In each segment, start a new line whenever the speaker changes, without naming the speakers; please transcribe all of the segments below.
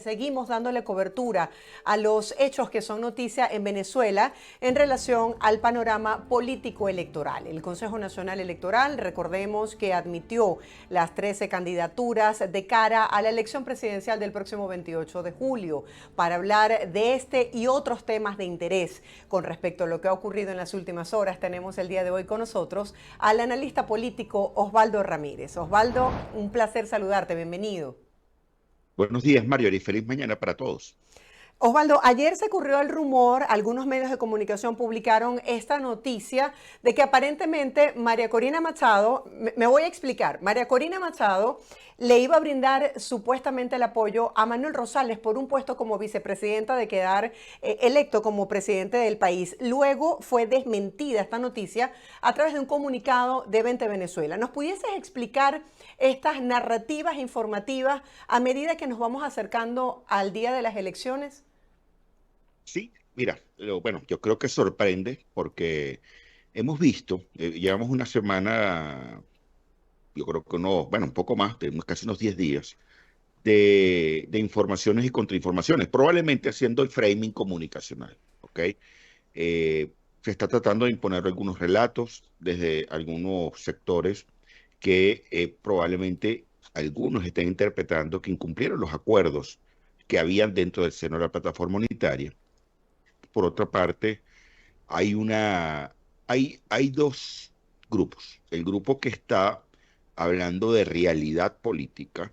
seguimos dándole cobertura a los hechos que son noticia en Venezuela en relación al panorama político electoral. El Consejo Nacional Electoral, recordemos que admitió las 13 candidaturas de cara a la elección presidencial del próximo 28 de julio para hablar de este y otros temas de interés con respecto a lo que ha ocurrido en las últimas horas. Tenemos el día de hoy con nosotros al analista político Osvaldo Ramírez. Osvaldo, un placer saludarte, bienvenido.
Buenos días, Mario, y feliz mañana para todos.
Osvaldo, ayer se corrió el rumor, algunos medios de comunicación publicaron esta noticia de que aparentemente María Corina Machado, me voy a explicar, María Corina Machado le iba a brindar supuestamente el apoyo a Manuel Rosales por un puesto como vicepresidenta de quedar electo como presidente del país. Luego fue desmentida esta noticia a través de un comunicado de 20 Venezuela. ¿Nos pudieses explicar estas narrativas informativas a medida que nos vamos acercando al día de las elecciones?
Sí, mira, bueno, yo creo que sorprende porque hemos visto, llevamos una semana, yo creo que no, bueno, un poco más, casi unos 10 días, de informaciones y contrainformaciones, probablemente haciendo el framing comunicacional, ¿ok? Se está tratando de imponer algunos relatos desde algunos sectores que probablemente algunos estén interpretando que incumplieron los acuerdos que habían dentro del seno de la plataforma unitaria. Por otra parte, hay dos grupos. El grupo que está hablando de realidad política,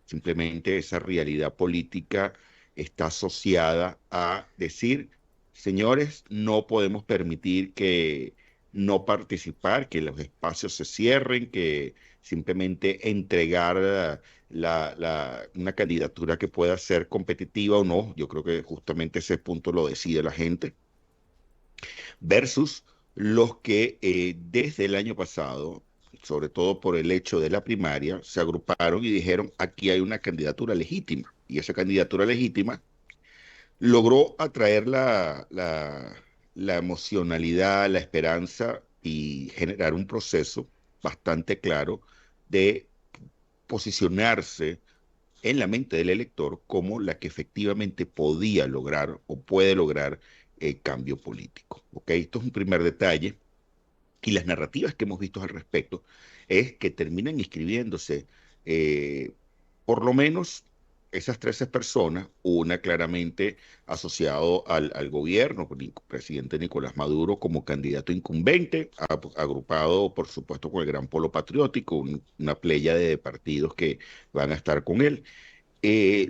simplemente esa realidad política está asociada a decir, señores, no podemos permitir que no participar, que los espacios se cierren, que simplemente entregar una candidatura que pueda ser competitiva o no. Yo creo que justamente ese punto lo decide la gente versus los que desde el año pasado, sobre todo por el hecho de la primaria, se agruparon y dijeron, aquí hay una candidatura legítima. Y esa candidatura legítima logró atraer la emocionalidad, la esperanza y generar un proceso bastante claro de posicionarse en la mente del elector como la que efectivamente podía lograr o puede lograr el cambio político. ¿Ok? Esto es un primer detalle. Y las narrativas que hemos visto al respecto es que terminan inscribiéndose eh, por lo menos esas 13 personas, una claramente asociado al gobierno, con el presidente Nicolás Maduro como candidato incumbente, agrupado por supuesto con el Gran Polo Patriótico, una playa de partidos que van a estar con él.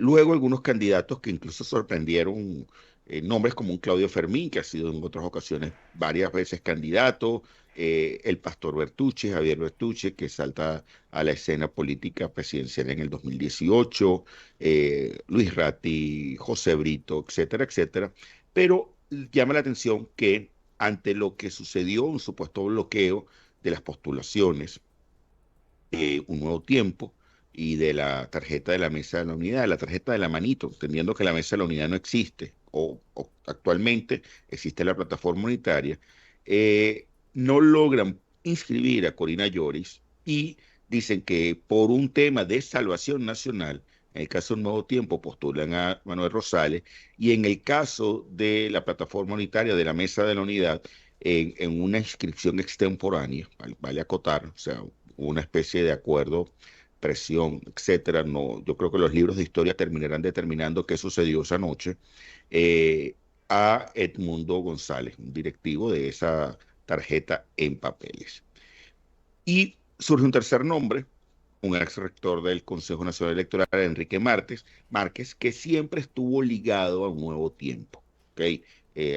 Luego algunos candidatos que incluso sorprendieron, nombres como un Claudio Fermín, que ha sido en otras ocasiones varias veces candidato, el pastor Bertucci, Javier Bertucci, que salta a la escena política presidencial en el 2018, Luis Ratti, José Brito, etcétera, etcétera. Pero llama la atención que ante lo que sucedió, un supuesto bloqueo de las postulaciones, Un Nuevo Tiempo y de la tarjeta de la Mesa de la Unidad, de la tarjeta de la manito, entendiendo que la Mesa de la Unidad no existe o actualmente existe la plataforma unitaria, no logran inscribir a Corina Lloris y dicen que por un tema de salvación nacional, en el caso de Un Nuevo Tiempo postulan a Manuel Rosales y en el caso de la plataforma unitaria de la Mesa de la Unidad, en una inscripción extemporánea, vale acotar, o sea, una especie de acuerdo, presión, etcétera. No, yo creo que los libros de historia terminarán determinando qué sucedió esa noche, eh, a Edmundo González, un directivo de esa tarjeta en papeles. Y surge un tercer nombre, un ex rector del Consejo Nacional Electoral, Enrique Márquez, que siempre estuvo ligado a Un Nuevo Tiempo. ¿Okay?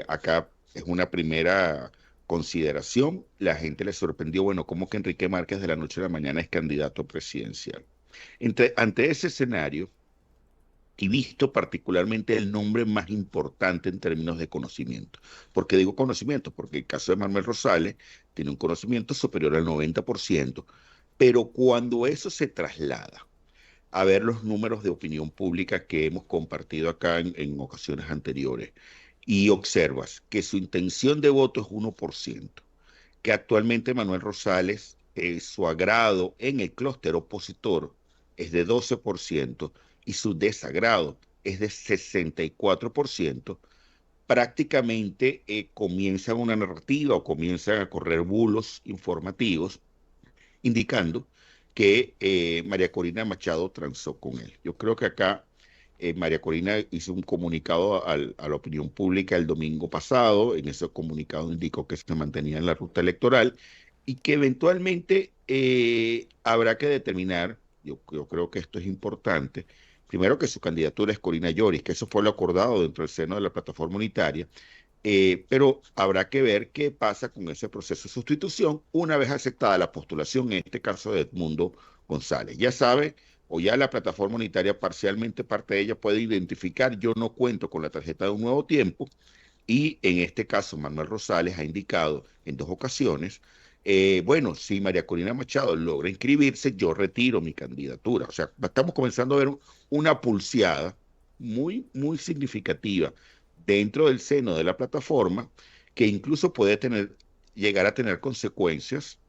Acá es una primera consideración. La gente le sorprendió, bueno, ¿cómo que Enrique Márquez de la noche a la mañana es candidato presidencial? Ante ese escenario, y visto particularmente el nombre más importante en términos de conocimiento. ¿Por qué digo conocimiento? Porque el caso de Manuel Rosales tiene un conocimiento superior al 90%, pero cuando eso se traslada a ver los números de opinión pública que hemos compartido acá en ocasiones anteriores y observas que su intención de voto es 1%, que actualmente Manuel Rosales, su agrado en el clúster opositor es de 12% y su desagrado es de 64%, prácticamente comienzan una narrativa o comienzan a correr bulos informativos indicando que María Corina Machado transó con él. Yo creo que acá María Corina hizo un comunicado a la opinión pública el domingo pasado. En ese comunicado indicó que se mantenía en la ruta electoral y que eventualmente habrá que determinar, yo creo que esto es importante, primero que su candidatura es Corina Lloris, que eso fue lo acordado dentro del seno de la plataforma unitaria, pero habrá que ver qué pasa con ese proceso de sustitución una vez aceptada la postulación, en este caso de Edmundo González. Ya sabe, o ya la plataforma unitaria parcialmente parte de ella puede identificar, yo no cuento con la tarjeta de un nuevo tiempo, y en este caso Manuel Rosales ha indicado en 2 ocasiones, bueno, si María Corina Machado logra inscribirse, yo retiro mi candidatura. O sea, estamos comenzando a ver una pulseada muy significativa dentro del seno de la plataforma que incluso puede llegar a tener consecuencias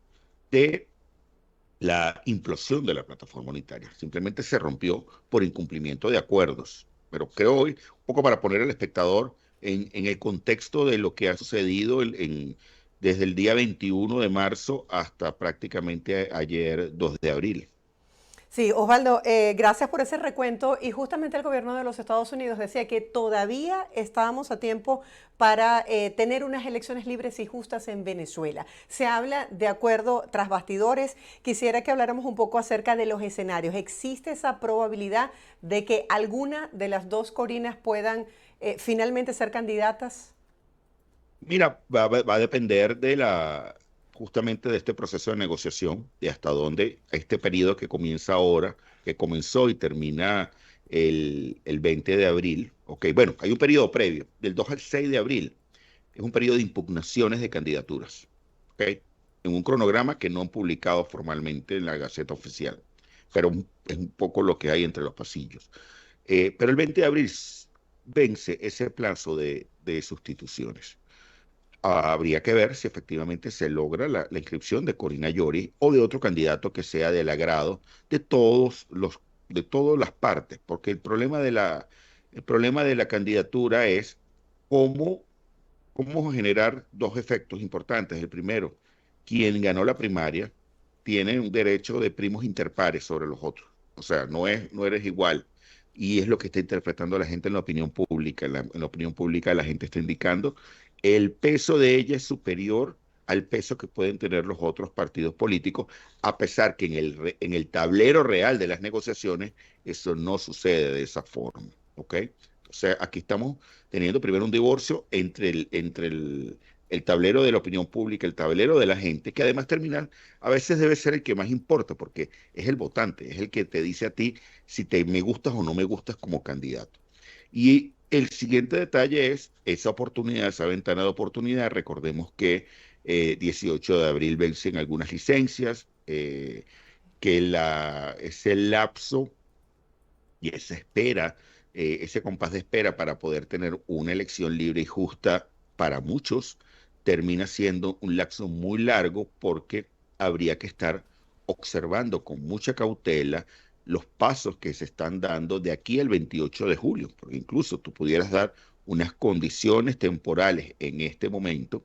de la implosión de la plataforma unitaria. Simplemente se rompió por incumplimiento de acuerdos. Pero creo hoy, un poco para poner al espectador en el contexto de lo que ha sucedido desde el día 21 de marzo hasta prácticamente ayer 2 de abril.
Sí, Osvaldo, gracias por ese recuento. Y justamente el gobierno de los Estados Unidos decía que todavía estábamos a tiempo para tener unas elecciones libres y justas en Venezuela. Se habla de acuerdo tras bastidores. Quisiera que habláramos un poco acerca de los escenarios. ¿Existe esa probabilidad de que alguna de las dos Corinas puedan finalmente ser candidatas?
Mira, va a depender justamente de este proceso de negociación, de hasta dónde este periodo que comienza ahora, que comenzó y termina el 20 de abril. Ok, bueno, hay un periodo previo, del 2 al 6 de abril, es un periodo de impugnaciones de candidaturas, ok, en un cronograma que no han publicado formalmente en la Gaceta Oficial, pero es un poco lo que hay entre los pasillos. Pero el 20 de abril vence ese plazo de sustituciones. Habría que ver si efectivamente se logra la inscripción de Corina Llori o de otro candidato que sea del agrado de de todas las partes, porque el problema de la candidatura es cómo, cómo generar dos efectos importantes. El primero, quien ganó la primaria tiene un derecho de primos interpares sobre los otros. O sea, no eres igual. Y es lo que está interpretando la gente en la opinión pública. En la opinión pública la gente está indicando el peso de ella es superior al peso que pueden tener los otros partidos políticos, a pesar que en el tablero real de las negociaciones eso no sucede de esa forma. ¿Ok? O sea, aquí estamos teniendo primero un divorcio el tablero de la opinión pública, el tablero de la gente, que además terminar a veces debe ser el que más importa, porque es el votante, es el que te dice a ti si me gustas o no me gustas como candidato. Y el siguiente detalle es esa oportunidad, esa ventana de oportunidad. Recordemos que 18 de abril vencen algunas licencias, que ese lapso y esa espera, ese compás de espera para poder tener una elección libre y justa para muchos, termina siendo un lapso muy largo porque habría que estar observando con mucha cautela los pasos que se están dando de aquí al 28 de julio, porque incluso tú pudieras dar unas condiciones temporales en este momento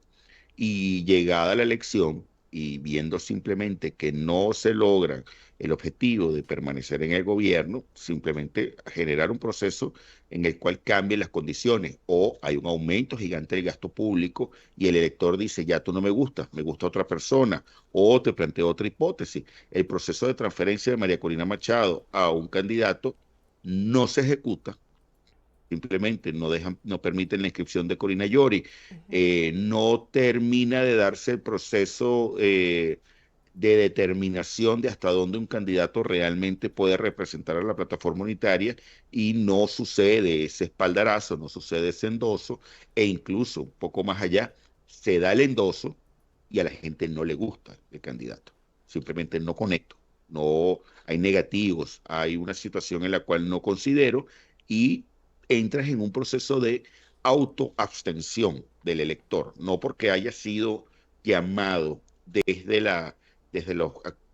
y llegada la elección y viendo simplemente que no se logra el objetivo de permanecer en el gobierno, simplemente generar un proceso en el cual cambien las condiciones o hay un aumento gigante del gasto público y el elector dice, ya tú no me gustas, me gusta otra persona, o te planteo otra hipótesis. El proceso de transferencia de María Corina Machado a un candidato no se ejecuta, simplemente no permiten la inscripción de Corina Llori, no termina de darse el proceso de determinación de hasta dónde un candidato realmente puede representar a la plataforma unitaria y no sucede ese espaldarazo, no sucede ese endoso e incluso un poco más allá se da el endoso y a la gente no le gusta el candidato, simplemente no conecto, no hay negativos, hay una situación en la cual no considero y entras en un proceso de autoabstención del elector, no porque haya sido llamado desde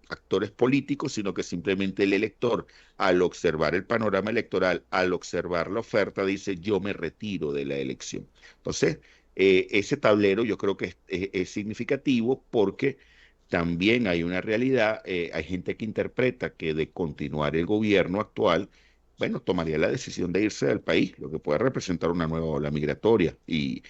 actores políticos, sino que simplemente el elector, al observar el panorama electoral, al observar la oferta, dice, yo me retiro de la elección. Entonces, ese tablero yo creo que es significativo porque también hay una realidad, hay gente que interpreta que de continuar el gobierno actual, bueno, tomaría la decisión de irse del país, lo que puede representar una nueva ola migratoria. Y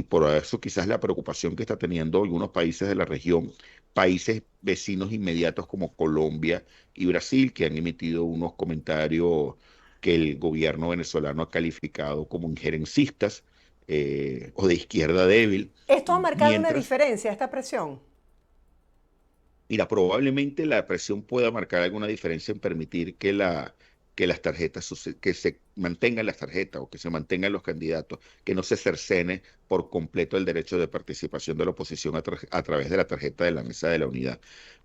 por eso quizás la preocupación que está teniendo algunos países de la región, países vecinos inmediatos como Colombia y Brasil, que han emitido unos comentarios que el gobierno venezolano ha calificado como injerencistas o de izquierda débil,
¿Esto ha marcado una
mientras
diferencia, esta presión?
mira, probablemente la presión pueda marcar alguna diferencia en permitir que las tarjetas, que se mantengan las tarjetas o que se mantengan los candidatos, que no se cercene por completo el derecho de participación de la oposición a través de la tarjeta de la mesa de la unidad.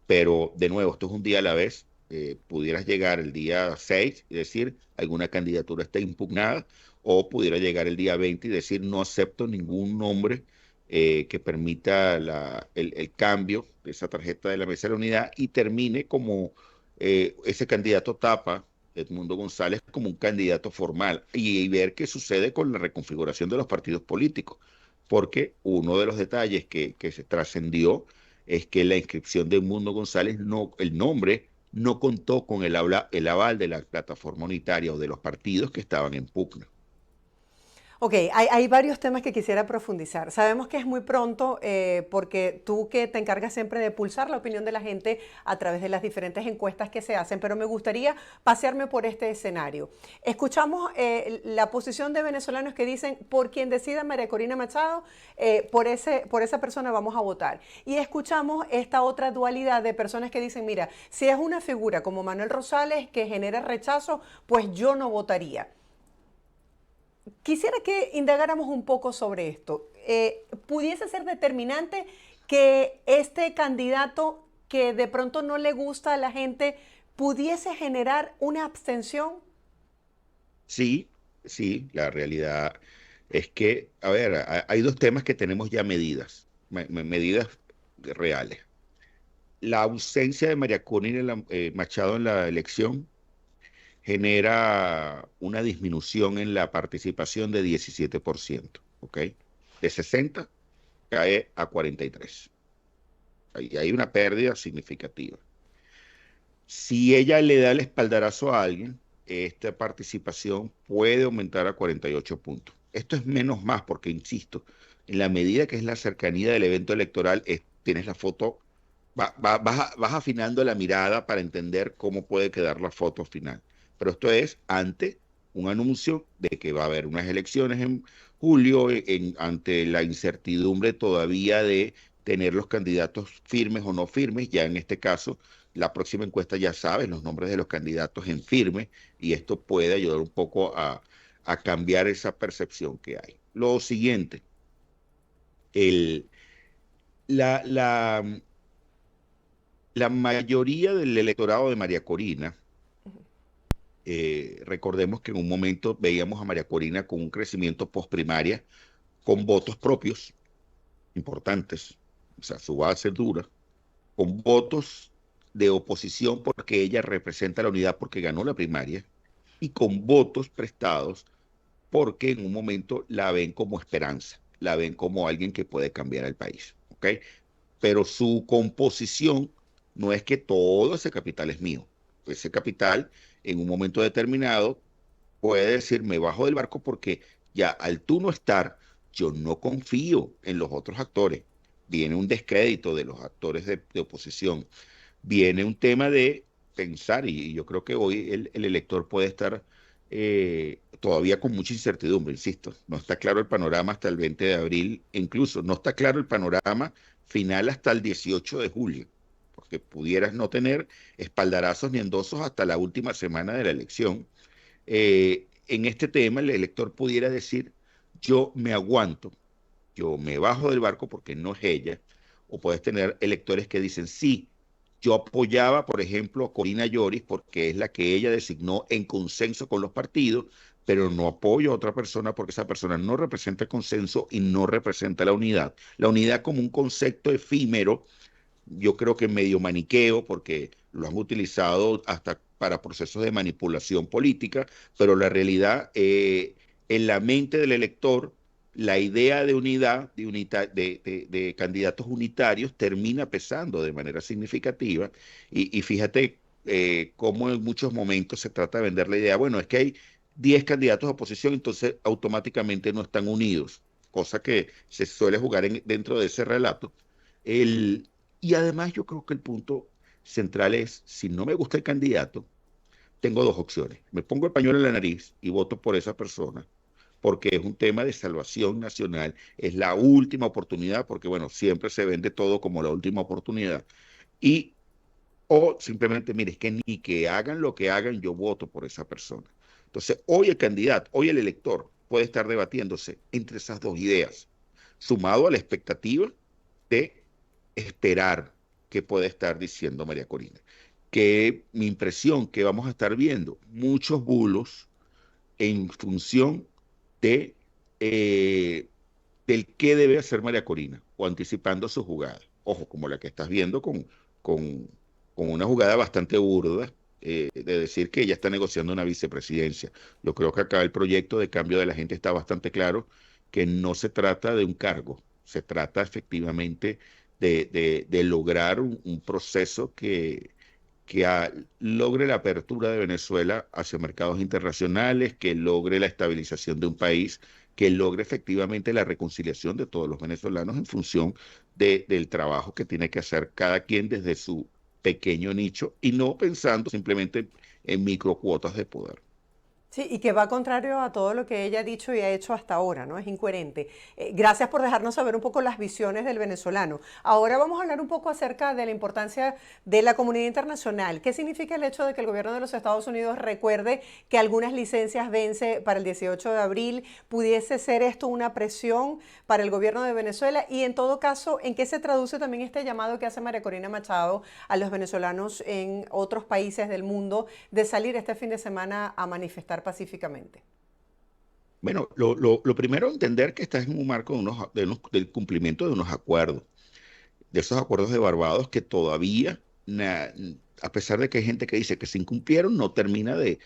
Pero, de nuevo, esto es un día a la vez. Pudieras llegar el día 6 y decir alguna candidatura está impugnada, o pudiera llegar el día 20 y decir no acepto ningún nombre que permita el cambio de esa tarjeta de la mesa de la unidad y termine como ese candidato tapa, Edmundo González, como un candidato formal y ver qué sucede con la reconfiguración de los partidos políticos. Porque uno de los detalles que se trascendió es que la inscripción de Edmundo González, no, el nombre no contó con el aval de la plataforma unitaria o de los partidos que estaban en pugna.
Ok, hay varios temas que quisiera profundizar. Sabemos que es muy pronto porque tú que te encargas siempre de pulsar la opinión de la gente a través de las diferentes encuestas que se hacen, pero me gustaría pasearme por este escenario. Escuchamos la posición de venezolanos que dicen, por quien decida María Corina Machado, por esa persona vamos a votar. Y escuchamos esta otra dualidad de personas que dicen, mira, si es una figura como Manuel Rosales que genera rechazo, pues yo no votaría. Quisiera que indagáramos un poco sobre esto. ¿Pudiese ser determinante que este candidato que de pronto no le gusta a la gente pudiese generar una abstención?
Sí, sí, la realidad es que, a ver, hay dos temas que tenemos ya medidas, medidas reales. La ausencia de María Corina Machado en la elección genera una disminución en la participación de 17%, ¿ok? De 60 cae a 43. Hay una pérdida significativa. Si ella le da el espaldarazo a alguien, esta participación puede aumentar a 48 puntos. Esto es menos más porque, insisto, en la medida que es la cercanía del evento electoral, tienes la foto, vas afinando la mirada para entender cómo puede quedar la foto final. Pero esto es ante un anuncio de que va a haber unas elecciones en julio, ante la incertidumbre todavía de tener los candidatos firmes o no firmes, ya en este caso la próxima encuesta ya sabes los nombres de los candidatos en firme y esto puede ayudar un poco a cambiar esa percepción que hay. Lo siguiente, el, la, la, la mayoría del electorado de María Corina, recordemos que en un momento veíamos a María Corina con un crecimiento postprimaria, con votos propios importantes, o sea, su base dura, con votos de oposición porque ella representa la unidad porque ganó la primaria y con votos prestados porque en un momento la ven como esperanza, la ven como alguien que puede cambiar el país, ¿ok? Pero su composición no es que todo ese capital es mío. Ese capital en un momento determinado puede decir, me bajo del barco porque ya al tú no estar, yo no confío en los otros actores. Viene un descrédito de los actores de oposición. Viene un tema de pensar, y yo creo que hoy el elector puede estar todavía con mucha incertidumbre, insisto. No está claro el panorama hasta el 20 de abril, incluso no está claro el panorama final hasta el 18 de julio, porque pudieras no tener espaldarazos ni endosos hasta la última semana de la elección. En este tema el elector pudiera decir, yo me aguanto, yo me bajo del barco porque no es ella, o puedes tener electores que dicen, sí, yo apoyaba, por ejemplo, a Corina Lloris porque es la que ella designó en consenso con los partidos, pero no apoyo a otra persona porque esa persona no representa el consenso y no representa la unidad. La unidad como un concepto efímero yo creo que medio maniqueo, porque lo han utilizado hasta para procesos de manipulación política, pero la realidad, en la mente del elector, la idea de unidad, de candidatos unitarios termina pesando de manera significativa. Y fíjate cómo en muchos momentos se trata de vender la idea, bueno, es que hay 10 candidatos a oposición, entonces automáticamente no están unidos, cosa que se suele jugar dentro de ese relato. El, y además yo creo que el punto central es, si no me gusta el candidato, tengo dos opciones. Me pongo el pañuelo en la nariz y voto por esa persona, porque es un tema de salvación nacional, es la última oportunidad, porque bueno, siempre se vende todo como la última oportunidad. Y, o simplemente, mire, es que ni que hagan lo que hagan, yo voto por esa persona. Entonces, hoy el candidato, hoy el elector puede estar debatiéndose entre esas dos ideas, sumado a la expectativa de esperar qué puede estar diciendo María Corina. Que mi impresión que vamos a estar viendo muchos bulos en función de del qué debe hacer María Corina o anticipando su jugada. Ojo, como la que estás viendo con, con una jugada bastante burda, de decir que ella está negociando una vicepresidencia. Yo creo que acá el proyecto de cambio de la gente está bastante claro, que no se trata de un cargo, se trata efectivamente de lograr un proceso que logre la apertura de Venezuela hacia mercados internacionales, que logre la estabilización de un país, que logre efectivamente la reconciliación de todos los venezolanos en función del trabajo que tiene que hacer cada quien desde su pequeño nicho y no pensando simplemente en microcuotas de poder.
Sí, y que va contrario a todo lo que ella ha dicho y ha hecho hasta ahora, ¿no? Es incoherente. Gracias por dejarnos saber un poco las visiones del venezolano. Ahora vamos a hablar un poco acerca de la importancia de la comunidad internacional. ¿Qué significa el hecho de que el gobierno de los Estados Unidos recuerde que algunas licencias vence para el 18 de abril? ¿Pudiese ser esto una presión para el gobierno de Venezuela? Y en todo caso, ¿en qué se traduce también este llamado que hace María Corina Machado a los venezolanos en otros países del mundo de salir este fin de semana a manifestar pacíficamente?
Bueno, lo primero, entender que estás en un marco del cumplimiento de unos acuerdos, de esos acuerdos de Barbados que todavía, a pesar de que hay gente que dice que se incumplieron, no termina de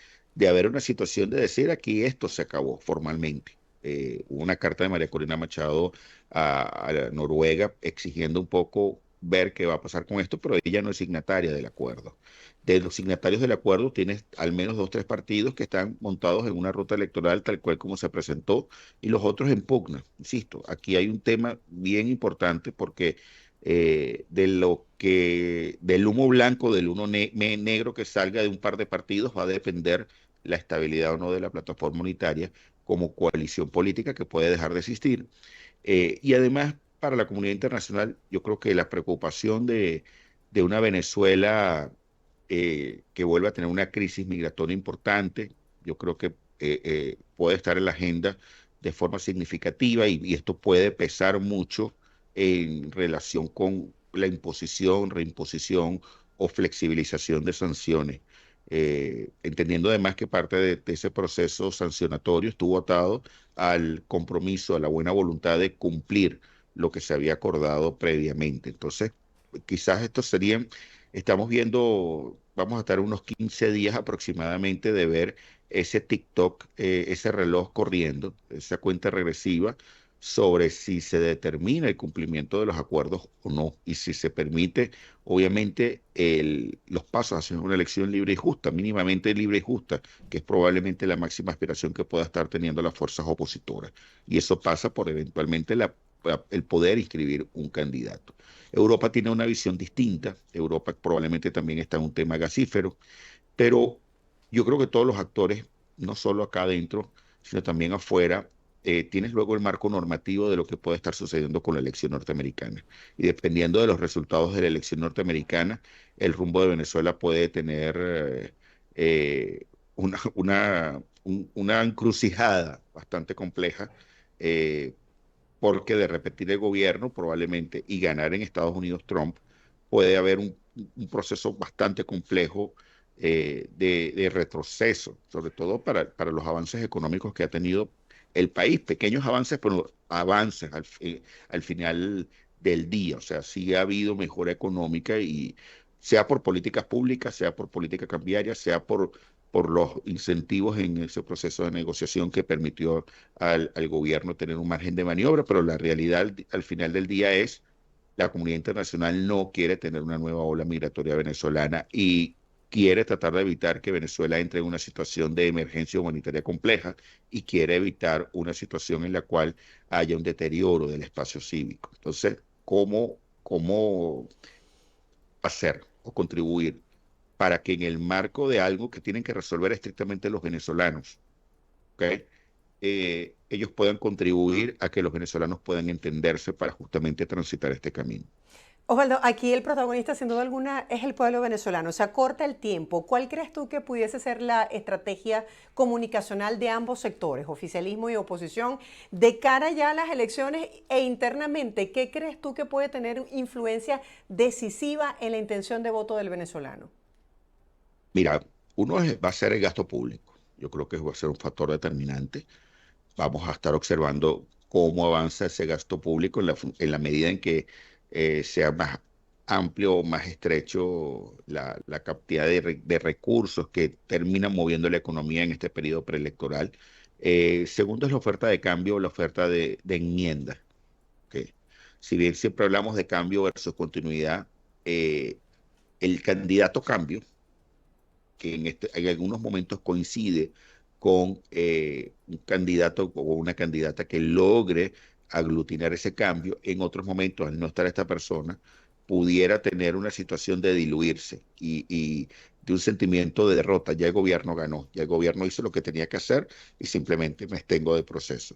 haber una situación de decir aquí esto se acabó formalmente. Hubo una carta de María Corina Machado a la Noruega exigiendo un poco ver qué va a pasar con esto, pero ella no es signataria del acuerdo. De los signatarios del acuerdo tienes al menos dos, tres partidos que están montados en una ruta electoral tal cual como se presentó y los otros en pugna. Insisto, aquí hay un tema bien importante porque del humo blanco, del humo negro que salga de un par de partidos va a depender la estabilidad o no de la plataforma unitaria como coalición política que puede dejar de existir. Y además, para la comunidad internacional, yo creo que la preocupación de una Venezuela que vuelva a tener una crisis migratoria importante, yo creo que puede estar en la agenda de forma significativa y esto puede pesar mucho en relación con la imposición, reimposición o flexibilización de sanciones. Entendiendo además que parte de ese proceso sancionatorio estuvo atado al compromiso, a la buena voluntad de cumplir lo que se había acordado previamente. Entonces, quizás estos serían, estamos viendo, vamos a estar unos 15 días aproximadamente de ver ese TikTok, ese reloj corriendo, esa cuenta regresiva sobre si se determina el cumplimiento de los acuerdos o no, y si se permite, obviamente, los pasos hacia una elección libre y justa, mínimamente libre y justa, que es probablemente la máxima aspiración que pueda estar teniendo las fuerzas opositoras. Y eso pasa por eventualmente el poder inscribir un candidato. Europa tiene una visión distinta, Europa probablemente también está en un tema gasífero, pero yo creo que todos los actores, no solo acá adentro, sino también afuera, tienes luego el marco normativo de lo que puede estar sucediendo con la elección norteamericana. Y dependiendo de los resultados de la elección norteamericana, el rumbo de Venezuela puede tener una encrucijada bastante compleja, porque de repetir el gobierno probablemente y ganar en Estados Unidos Trump, puede haber un proceso bastante complejo de retroceso, sobre todo para los avances económicos que ha tenido el país, pequeños avances, pero avances al final del día. O sea, sí ha habido mejora económica y sea por políticas públicas, sea por política cambiaria, sea por los incentivos en ese proceso de negociación que permitió al gobierno tener un margen de maniobra, pero la realidad al final del día es la comunidad internacional no quiere tener una nueva ola migratoria venezolana y quiere tratar de evitar que Venezuela entre en una situación de emergencia humanitaria compleja y quiere evitar una situación en la cual haya un deterioro del espacio cívico. Entonces, ¿cómo hacer o contribuir para que en el marco de algo que tienen que resolver estrictamente los venezolanos, ¿ok? Ellos puedan contribuir a que los venezolanos puedan entenderse para justamente transitar este camino?
Osvaldo, aquí el protagonista sin duda alguna es el pueblo venezolano. Se acorta el tiempo. ¿Cuál crees tú que pudiese ser la estrategia comunicacional de ambos sectores, oficialismo y oposición, de cara ya a las elecciones e internamente? ¿Qué crees tú que puede tener influencia decisiva en la intención de voto del venezolano?
Mira, va a ser el gasto público. Yo creo que va a ser un factor determinante. Vamos a estar observando cómo avanza ese gasto público en la medida en que sea más amplio o más estrecho la cantidad de recursos que terminan moviendo la economía en este periodo preelectoral. Segundo es la oferta de cambio, la oferta de enmienda. ¿Ok? Si bien siempre hablamos de cambio versus continuidad, el candidato cambio que en algunos momentos coincide con un candidato o una candidata que logre aglutinar ese cambio, en otros momentos, al no estar esta persona, pudiera tener una situación de diluirse y de un sentimiento de derrota. Ya el gobierno ganó, ya el gobierno hizo lo que tenía que hacer y simplemente me extengo de proceso.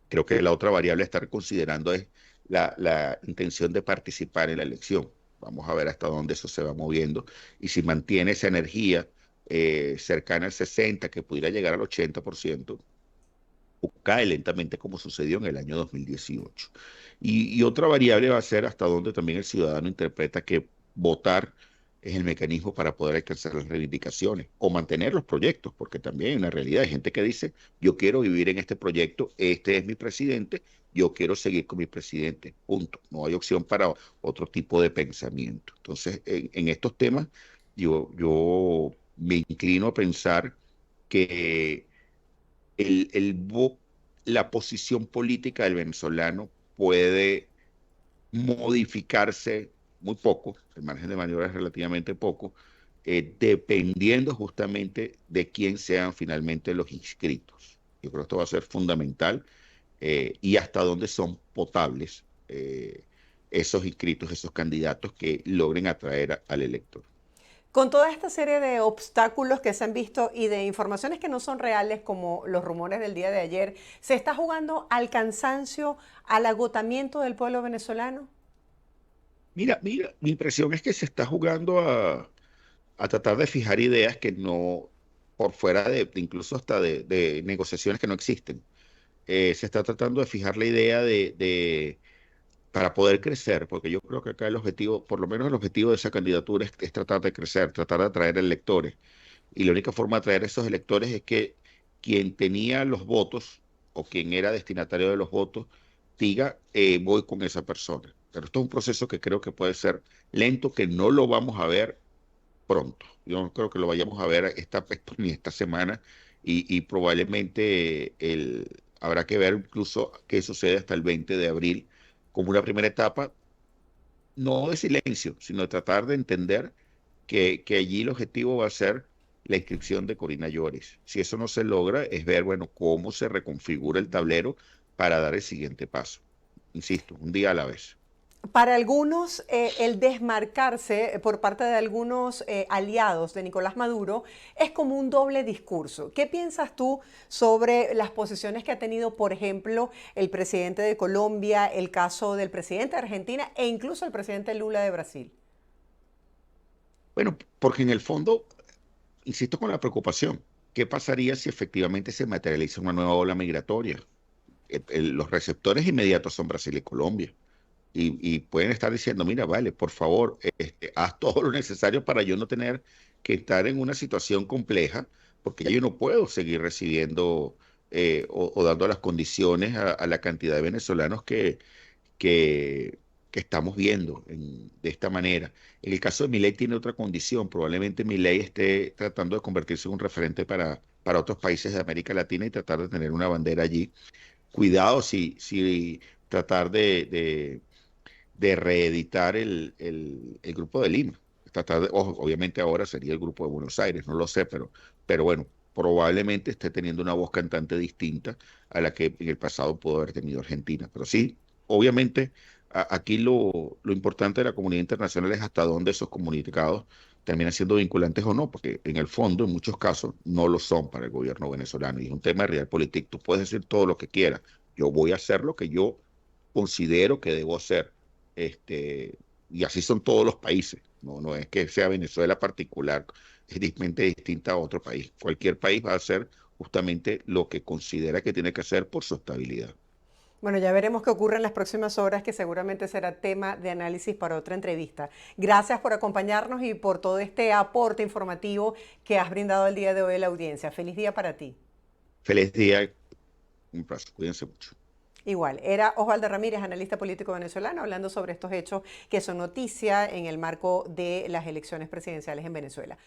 Creo que la otra variable a estar considerando es la intención de participar en la elección. Vamos a ver hasta dónde eso se va moviendo y si mantiene esa energía cercana al 60, que pudiera llegar al 80%, o cae lentamente como sucedió en el año 2018. Y otra variable va a ser hasta dónde también el ciudadano interpreta que votar es el mecanismo para poder alcanzar las reivindicaciones o mantener los proyectos, porque también hay una realidad. Hay gente que dice, yo quiero vivir en este proyecto, este es mi presidente, yo quiero seguir con mi presidente, punto. No hay opción para otro tipo de pensamiento. Entonces, en estos temas, yo me inclino a pensar que el, el vo- la posición política del venezolano puede modificarse muy poco, el margen de maniobra es relativamente poco, dependiendo justamente de quién sean finalmente los inscritos. Yo creo que esto va a ser fundamental y hasta dónde son potables esos inscritos, esos candidatos que logren atraer al elector.
Con toda esta serie de obstáculos que se han visto y de informaciones que no son reales, como los rumores del día de ayer, ¿se está jugando al cansancio, al agotamiento del pueblo venezolano?
Mira, mi impresión es que se está jugando a tratar de fijar ideas que no, por fuera de incluso hasta de negociaciones que no existen. Se está tratando de fijar la idea para poder crecer, porque yo creo que acá el objetivo, por lo menos el objetivo de esa candidatura es tratar de crecer, tratar de atraer electores. Y la única forma de atraer esos electores es que quien tenía los votos o quien era destinatario de los votos diga, voy con esa persona. Pero esto es un proceso que creo que puede ser lento, que no lo vamos a ver pronto. Yo no creo que lo vayamos a ver ni esta semana y probablemente habrá que ver incluso qué sucede hasta el 20 de abril como una primera etapa, no de silencio, sino de tratar de entender que allí el objetivo va a ser la inscripción de Corina Lloris. Si eso no se logra, es ver, bueno, cómo se reconfigura el tablero para dar el siguiente paso. Insisto, un día a la vez.
Para algunos, el desmarcarse por parte de algunos aliados de Nicolás Maduro es como un doble discurso. ¿Qué piensas tú sobre las posiciones que ha tenido, por ejemplo, el presidente de Colombia, el caso del presidente de Argentina e incluso el presidente Lula de Brasil?
Bueno, porque en el fondo, insisto con la preocupación, ¿qué pasaría si efectivamente se materializa una nueva ola migratoria? Los receptores inmediatos son Brasil y Colombia. Y pueden estar diciendo, mira, vale, por favor, haz todo lo necesario para yo no tener que estar en una situación compleja, porque ya yo no puedo seguir recibiendo o dando las condiciones a la cantidad de venezolanos que, que estamos viendo de esta manera. En el caso de Milei tiene otra condición. Probablemente Milei esté tratando de convertirse en un referente para otros países de América Latina y tratar de tener una bandera allí. Cuidado si tratar de reeditar el Grupo de Lima. Obviamente ahora sería el Grupo de Buenos Aires, no lo sé, pero bueno, probablemente esté teniendo una voz cantante distinta a la que en el pasado pudo haber tenido Argentina. Pero sí, obviamente aquí lo importante de la comunidad internacional es hasta dónde esos comunicados terminan siendo vinculantes o no, porque en el fondo, en muchos casos, no lo son para el gobierno venezolano. Y es un tema de realpolitik. Tú puedes decir todo lo que quieras. Yo voy a hacer lo que yo considero que debo hacer. Y así son todos los países. No es que sea Venezuela particular, es distinta a otro país. Cualquier país va a hacer justamente lo que considera que tiene que hacer por su estabilidad.
Bueno, ya veremos qué ocurre en las próximas horas, que seguramente será tema de análisis para otra entrevista. Gracias por acompañarnos y por todo este aporte informativo que has brindado el día de hoy a la audiencia. Feliz día para ti.
Feliz día, un abrazo, cuídense mucho.
Igual, era Osvaldo Ramírez, analista político venezolano, hablando sobre estos hechos que son noticia en el marco de las elecciones presidenciales en Venezuela.